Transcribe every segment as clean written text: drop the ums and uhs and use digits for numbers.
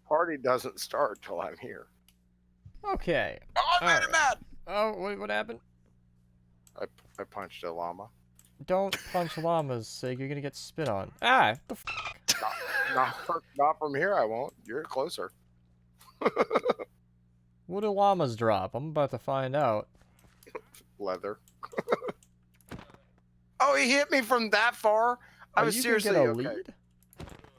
Party doesn't start till I'm here. Okay. Oh, I made Alright. him mad! Oh, what happened? I punched a llama. Don't punch llamas, Sig. You're gonna get spit on. Ah! The f. Not from here, I won't. You're closer. What do llamas drop? I'm about to find out. Leather. Oh, he hit me from that far? I Oh, was you can seriously get a okay. lead?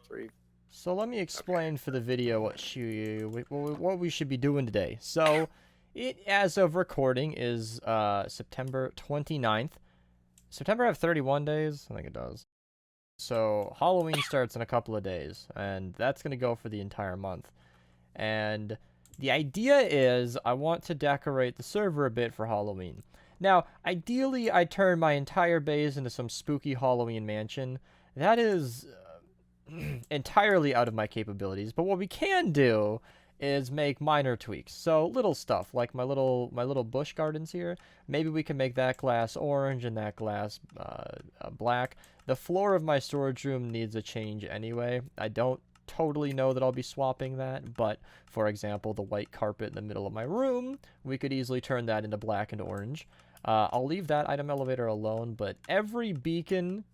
3. So let me explain for the video what we should be doing today. So, it, as of recording, is September 29th. September have 31 days? I think it does. So, Halloween starts in a couple of days, and that's going to go for the entire month. And the idea is I want to decorate the server a bit for Halloween. Now, ideally, I turn my entire base into some spooky Halloween mansion. That is entirely out of my capabilities, but what we can do is make minor tweaks. So little stuff like my little bush gardens here. Maybe we can make that glass orange and that glass black. The floor of my storage room needs a change anyway. I don't totally know that I'll be swapping that, but for example, the white carpet in the middle of my room, we could easily turn that into black and orange. I'll leave that item elevator alone, but every beacon,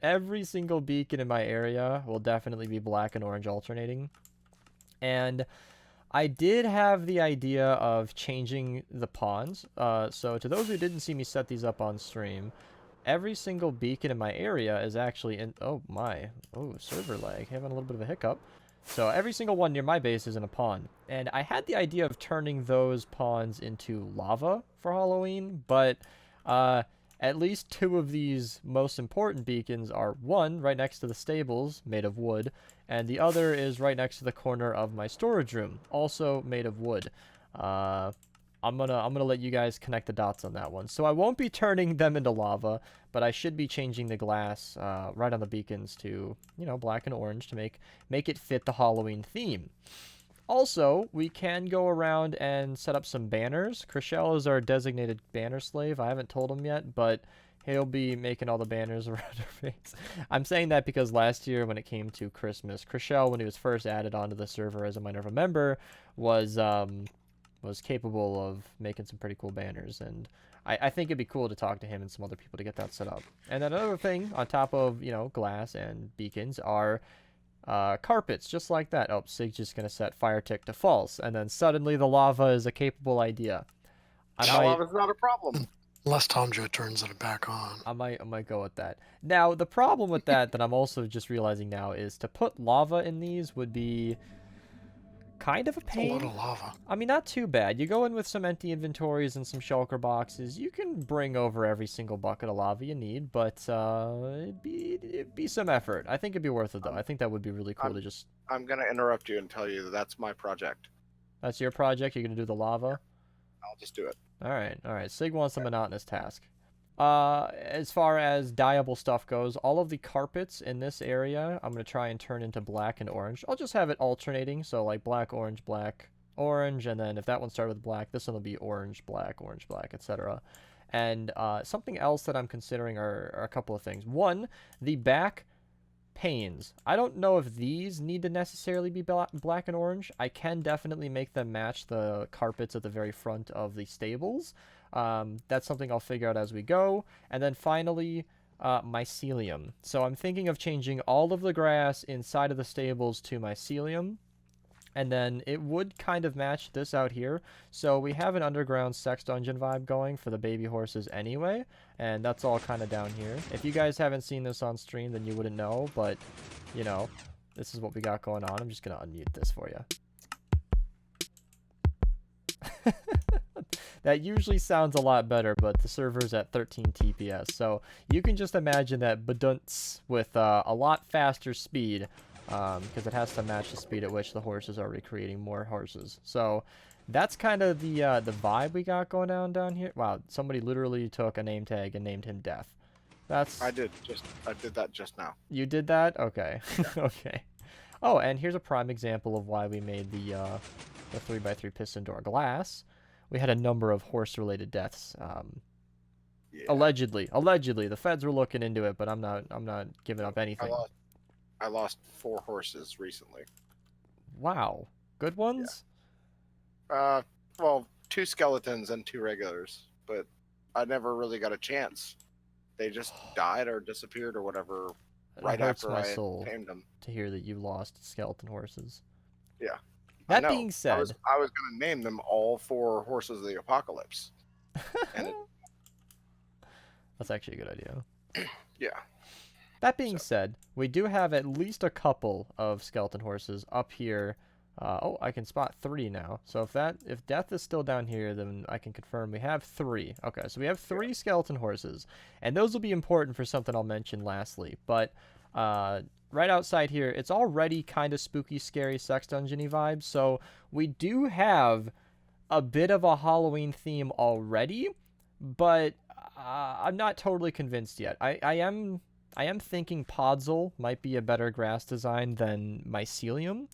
every single beacon in my area will definitely be black and orange alternating. And I did have the idea of changing the pawns. So to those who didn't see me set these up on stream, every single beacon in my area is actually in... Oh, my. Oh, server lag. Having a little bit of a hiccup. So every single one near my base is in a pawn. And I had the idea of turning those pawns into lava for Halloween, but at least 2 of these most important beacons are, one right next to the stables, made of wood, and the other is right next to the corner of my storage room, also made of wood. I'm gonna let you guys connect the dots on that one. So I won't be turning them into lava, but I should be changing the glass right on the beacons to, you know, black and orange to make it fit the Halloween theme. Also, we can go around and set up some banners. Chriselle is our designated banner slave. I haven't told him yet, but he'll be making all the banners around her face. I'm saying that because last year when it came to Christmas, Chriselle, when he was first added onto the server as a minor member, was capable of making some pretty cool banners, and I think it'd be cool to talk to him and some other people to get that set up. And then another thing on top of, you know, glass and beacons are carpets, just like that. Oh, Sig's just gonna set fire tick to false, and then suddenly the lava is a capable idea. Lava's not a problem. Unless Tomjo turns it back on. I might go with that. Now, the problem with that I'm also just realizing now is to put lava in these would be kind of a pain. It's a lot of lava. I mean, not too bad. You go in with some empty inventories and some shulker boxes. You can bring over every single bucket of lava you need, but it'd be some effort. I think it'd be worth it, though. I think that would be really cool to just... I'm going to interrupt you and tell you that's my project. That's your project? You're going to do the lava? I'll just do it. All right. Sig wants a monotonous task. As far as dyeable stuff goes, all of the carpets in this area, I'm going to try and turn into black and orange. I'll just have it alternating, so like black, orange, and then if that one started with black, this one will be orange, black, etc. And something else that I'm considering are a couple of things. One, the back panes. I don't know if these need to necessarily be black and orange. I can definitely make them match the carpets at the very front of the stables. That's something I'll figure out as we go. And then finally, mycelium. So I'm thinking of changing all of the grass inside of the stables to mycelium. And then it would kind of match this out here. So we have an underground sex dungeon vibe going for the baby horses anyway. And that's all kind of down here. If you guys haven't seen this on stream, then you wouldn't know. But, you know, this is what we got going on. I'm just going to unmute this for you. That usually sounds a lot better, but the server's at 13 TPS. So you can just imagine that badunts with a lot faster speed. Because it has to match the speed at which the horses are recreating more horses. So that's kind of the vibe we got going down here. Wow, somebody literally took a name tag and named him Death. That's... I did that just now. You did that? Okay. Okay. Oh, and here's a prime example of why we made the 3x3 piston door glass. We had a number of horse-related deaths. Yeah. Allegedly, the feds were looking into it, but I'm not giving up anything. I lost 4 horses recently. Wow. Good ones? Well, 2 skeletons and 2 regulars, but I never really got a chance. They just died or disappeared or whatever It right hurts after my I had soul tamed them. to hear that you lost skeleton horses. Yeah. I That know. being said, I was gonna name them all 4 horses of the apocalypse. And that's actually a good idea. yeah. That being So. said, we do have at least a couple of skeleton horses up here. Oh, I can spot 3 now. So if death is still down here, then I can confirm we have 3. Okay, so we have 3 skeleton horses, and those will be important for something I'll mention lastly. But right outside here, it's already kind of spooky, scary, sex dungeon-y vibes. So we do have a bit of a Halloween theme already, but I'm not totally convinced yet. I am thinking Podzol might be a better grass design than Mycelium,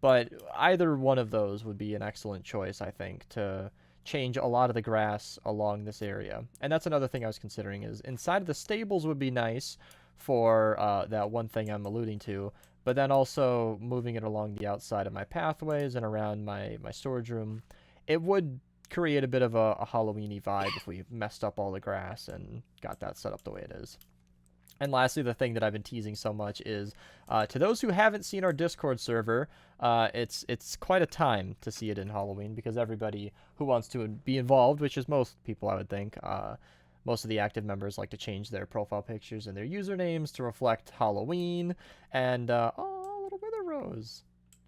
but either one of those would be an excellent choice, I think, to change a lot of the grass along this area. And that's another thing I was considering is inside of the stables would be nice for that one thing I'm alluding to, but then also moving it along the outside of my pathways and around my storage room. It would create a bit of a Halloween-y vibe if we messed up all the grass and got that set up the way it is. And lastly, the thing that I've been teasing so much is, to those who haven't seen our Discord server, it's quite a time to see it in Halloween because everybody who wants to be involved, which is most people I would think, most of the active members like to change their profile pictures and their usernames to reflect Halloween. And, oh, little wither rose.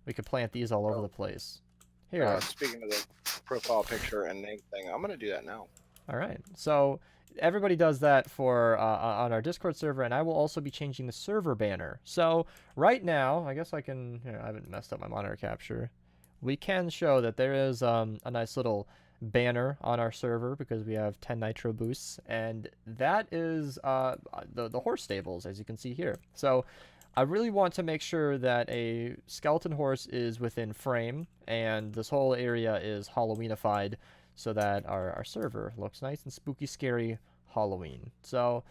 We could plant these all over the place. Here. Speaking of the profile picture and name thing, I'm gonna do that now. All right. So everybody does that for on our Discord server, and I will also be changing the server banner. So right now, I guess I can. Here, I haven't messed up my monitor capture. We can show that there is a nice little banner on our server because we have 10 nitro boosts, and that is the horse stables, as you can see here. So I really want to make sure that a skeleton horse is within frame, and this whole area is Halloweenified, so that our server looks nice and spooky, scary Halloween. So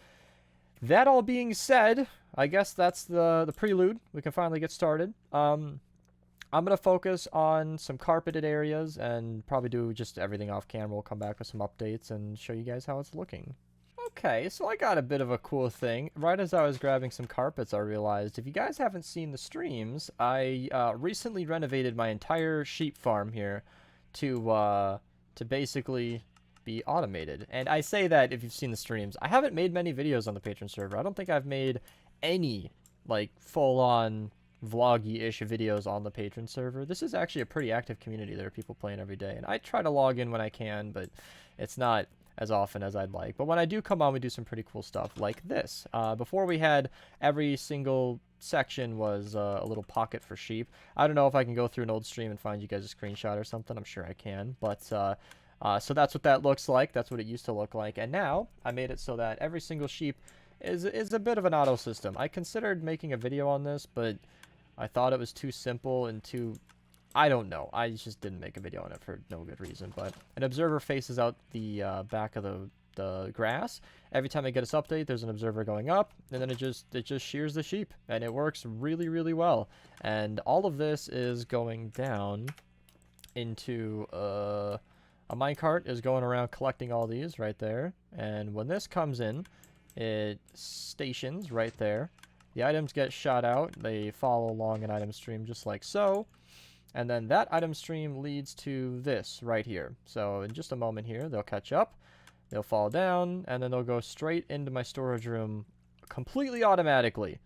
that all being said, I guess that's the prelude. We can finally get started. I'm going to focus on some carpeted areas and probably do just everything off camera. We'll come back with some updates and show you guys how it's looking. Okay, so I got a bit of a cool thing. Right as I was grabbing some carpets, I realized if you guys haven't seen the streams, I recently renovated my entire sheep farm here to basically be automated. And I say that if you've seen the streams. I haven't made many videos on the Patron server. I don't think I've made any, like, full-on vloggy-ish videos on the Patron server. This is actually a pretty active community. There are people playing every day. And I try to log in when I can, but it's not as often as I'd like. But when I do come on, we do some pretty cool stuff like this. Before we had every single section was a little pocket for sheep. I don't know if I can go through an old stream and find you guys a screenshot or something. I'm sure I can. But so that's what that looks like. That's what it used to look like. And now I made it so that every single sheep is a bit of an auto system. I considered making a video on this, but I thought it was too simple and too... I don't know. I just didn't make a video on it for no good reason. But an observer faces out the back of the grass. Every time I get this update, there's an observer going up, and then it just shears the sheep, and it works really, really well. And all of this is going down into a minecart is going around collecting all these right there. And when this comes in, it stations right there. The items get shot out. They follow along an item stream just like so. And then that item stream leads to this right here. So in just a moment here, they'll catch up, they'll fall down, and then they'll go straight into my storage room completely automatically.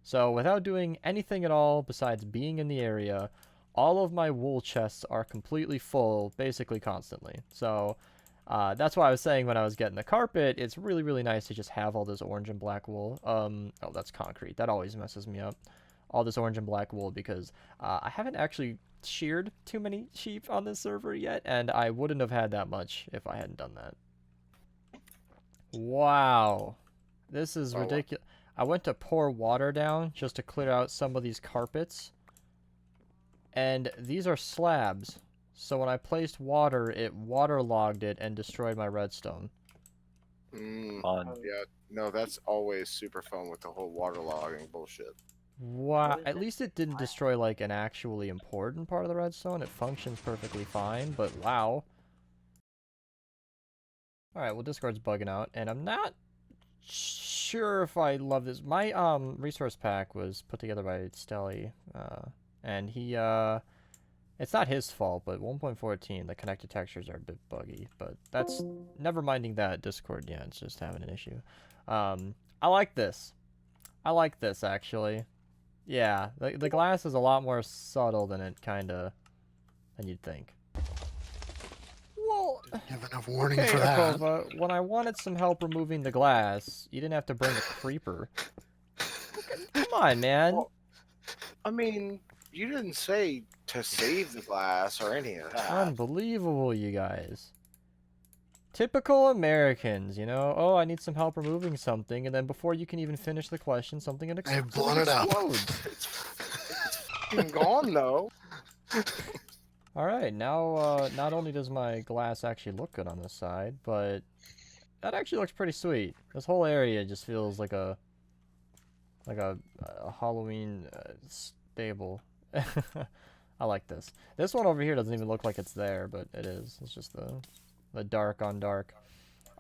So without doing anything at all besides being in the area, all of my wool chests are completely full basically constantly. So that's why I was saying when I was getting the carpet, it's really, really nice to just have all this orange and black wool. Oh, that's concrete. That always messes me up. All this orange and black wool because I haven't actually sheared too many sheep on this server yet, and I wouldn't have had that much if I hadn't done that. Wow. This is ridiculous. I went to pour water down just to clear out some of these carpets, and these are slabs. So when I placed water, it waterlogged it and destroyed my redstone. Yeah, no, that's always super fun with the whole waterlogging bullshit. Wow, at least it didn't destroy, like, an actually important part of the redstone. It functions perfectly fine, but wow. Alright, well, Discord's bugging out, and I'm not sure if I love this. My, resource pack was put together by Stelly, and he, it's not his fault, but 1.14, the connected textures are a bit buggy, but that's, never minding that, Discord, yeah, it's just having an issue. I like this. I like this, actually. Yeah, the glass is a lot more subtle than it than you'd think. Well, Didn't give enough warning okay, for that. Akova, when I wanted some help removing the glass, you didn't have to bring a creeper. Come on, man. Well, I mean, you didn't say to save the glass or any of that. Unbelievable, you guys. Typical Americans, you know? Oh, I need some help removing something, and then before you can even finish the question, something I've blown it up. explodes. It's fucking gone, though. Alright, now, not only does my glass actually look good on this side, but that actually looks pretty sweet. This whole area just feels like a Halloween stable. I like this. This one over here doesn't even look like it's there, but it is. It's just the dark on dark.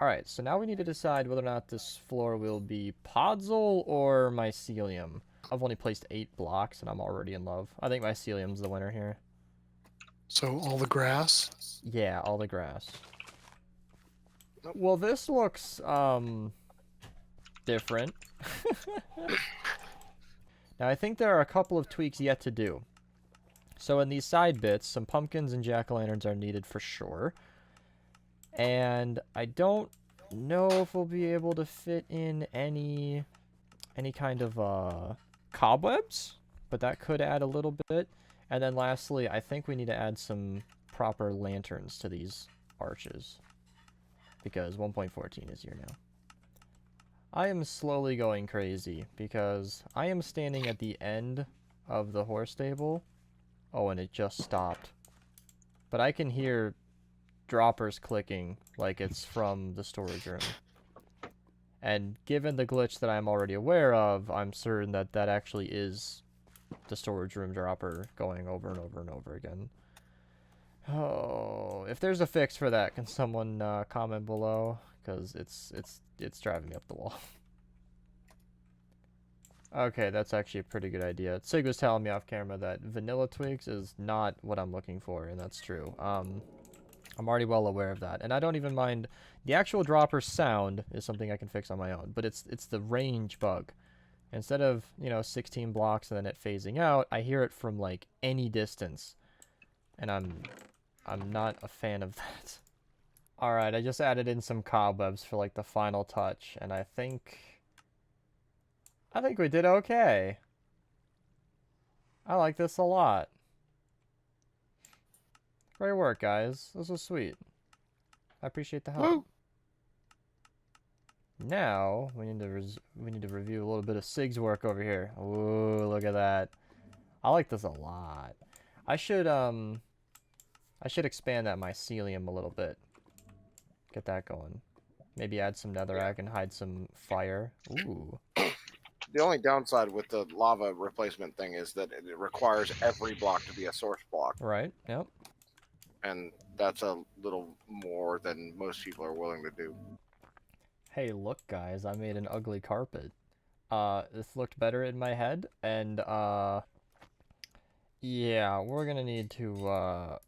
Alright, so now we need to decide whether or not this floor will be podzol or mycelium. I've only placed 8 blocks and I'm already in love. I think mycelium's the winner here. So all the grass? Yeah, all the grass. Nope. Well, this looks, different. Now, I think there are a couple of tweaks yet to do. So in these side bits, some pumpkins and jack-o'-lanterns are needed for sure. And I don't know if we'll be able to fit in any kind of, cobwebs, but that could add a little bit. And then lastly, I think we need to add some proper lanterns to these arches, because 1.14 is here now. I am slowly going crazy, because I am standing at the end of the horse stable. Oh, and it just stopped. But I can hear droppers clicking like it's from the storage room. And given the glitch that I'm already aware of, I'm certain that that actually is the storage room dropper going over and over and over again. Oh, if there's a fix for that, can someone comment below? Because it's driving me up the wall. Okay, that's actually a pretty good idea. Sig was telling me off camera that vanilla tweaks is not what I'm looking for, and that's true. I'm already well aware of that, and I don't even mind the actual dropper sound is something I can fix on my own, but it's the range bug. Instead of, you know, 16 blocks and then it phasing out, I hear it from like any distance, and I'm not a fan of that. All right, I just added in some cobwebs for like the final touch, and I think we did okay. I like this a lot. Great work, guys. This was sweet. I appreciate the help. Woo! Now we need to review a little bit of Sig's work over here. Ooh, look at that. I like this a lot. I should expand that mycelium a little bit. Get that going. Maybe add some netherrack and hide some fire. Ooh. The only downside with the lava replacement thing is that it requires every block to be a source block, Right. Yep. and that's a little more than most people are willing to do. Hey, look, guys, I made an ugly carpet. This looked better in my head, and, yeah, we're gonna need to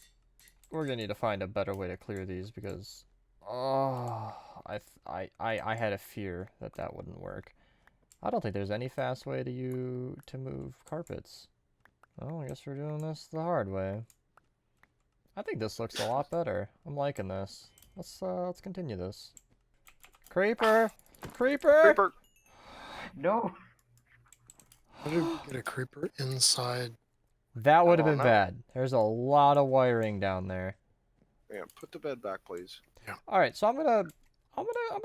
find a better way to clear these, because, I had a fear that that wouldn't work. I don't think there's any fast way to move carpets. Well, I guess we're doing this the hard way. I think this looks a lot better. I'm liking this. Let's continue this. Creeper! Creeper! Creeper! No. How did we get a creeper inside? That would have Oh, been no. bad. There's a lot of wiring down there. Yeah, put the bed back, please. All right, so I'm gonna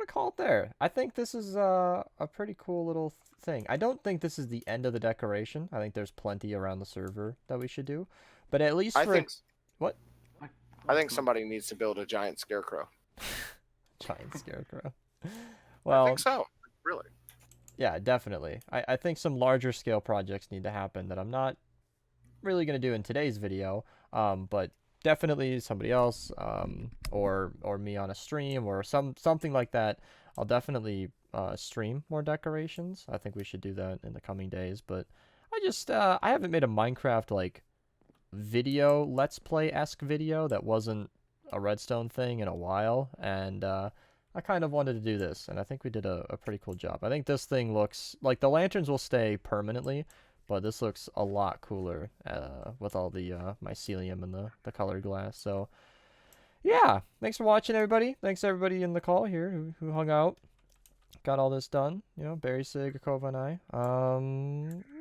call it there. I think this is a pretty cool little thing. I don't think this is the end of the decoration. I think there's plenty around the server that we should do, but at least I for think what? I think somebody needs to build a giant scarecrow. Giant scarecrow. I Well, think so. Really. Yeah, definitely. I think some larger scale projects need to happen that I'm not really going to do in today's video, but definitely somebody else, or me on a stream or something like that. I'll definitely stream more decorations. I think we should do that in the coming days, but I haven't made a Minecraft like video, let's play-esque video that wasn't a redstone thing in a while, and I kind of wanted to do this, and I think we did a pretty cool job. I think this thing looks like the lanterns will stay permanently, but this looks a lot cooler with all the mycelium and the colored glass. So yeah, thanks for watching, everybody. Thanks everybody in the call here who hung out, got all this done. You know, Barry, Sig, Akova, and I.